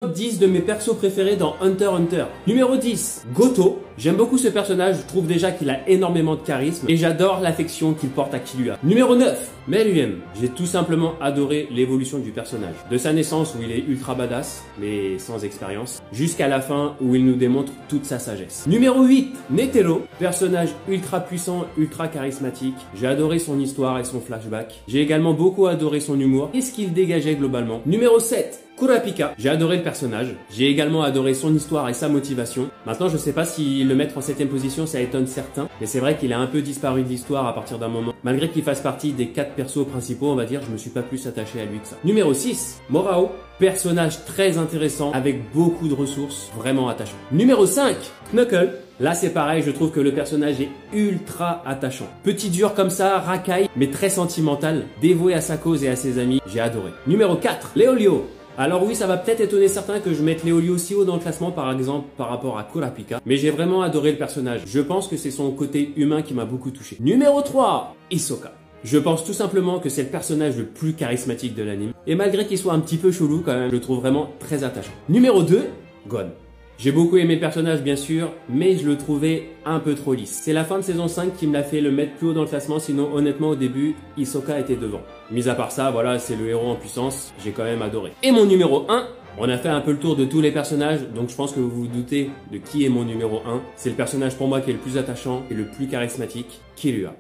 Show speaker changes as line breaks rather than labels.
top 10 de mes persos préférés dans Hunter x Hunter. Numéro 10, Goto. J'aime beaucoup ce personnage, je trouve déjà qu'il a énormément de charisme et j'adore l'affection qu'il porte à Killua. Numéro 9, Meruem. J'ai tout simplement adoré l'évolution du personnage. De sa naissance où il est ultra badass, mais sans expérience, jusqu'à la fin où il nous démontre toute sa sagesse. Numéro 8, Netero. Personnage ultra puissant, ultra charismatique. J'ai adoré son histoire et son flashback. J'ai également beaucoup adoré son humour et ce qu'il dégageait globalement. Numéro 7, Kurapika. J'ai adoré le personnage. J'ai également adoré son histoire et sa motivation. Maintenant, je sais pas si le mettre en 7ème position, ça étonne certains. Mais c'est vrai qu'il a un peu disparu de l'histoire à partir d'un moment. Malgré qu'il fasse partie des 4 persos principaux, on va dire, je me suis pas plus attaché à lui que ça. Numéro 6, Morao. Personnage très intéressant avec beaucoup de ressources, vraiment attachant. Numéro 5, Knuckle. Là c'est pareil, je trouve que le personnage est ultra attachant. Petit dur comme ça, racaille, mais très sentimental, dévoué à sa cause et à ses amis, j'ai adoré. Numéro 4, Leolio. Alors oui, ça va peut-être étonner certains que je mette Leolio si haut dans le classement par exemple par rapport à Kurapika, mais j'ai vraiment adoré le personnage. Je pense que c'est son côté humain qui m'a beaucoup touché. Numéro 3, Hisoka. Je pense tout simplement que c'est le personnage le plus charismatique de l'anime. Et malgré qu'il soit un petit peu chelou quand même, je le trouve vraiment très attachant. Numéro 2, Gon. J'ai beaucoup aimé le personnage bien sûr, mais je le trouvais un peu trop lisse. C'est la fin de saison 5 qui me l'a fait le mettre plus haut dans le classement, sinon honnêtement au début, Hisoka était devant. Mis à part ça, voilà, c'est le héros en puissance, j'ai quand même adoré. Et mon numéro 1, on a fait un peu le tour de tous les personnages, donc je pense que vous vous doutez de qui est mon numéro 1. C'est le personnage pour moi qui est le plus attachant et le plus charismatique, Killua.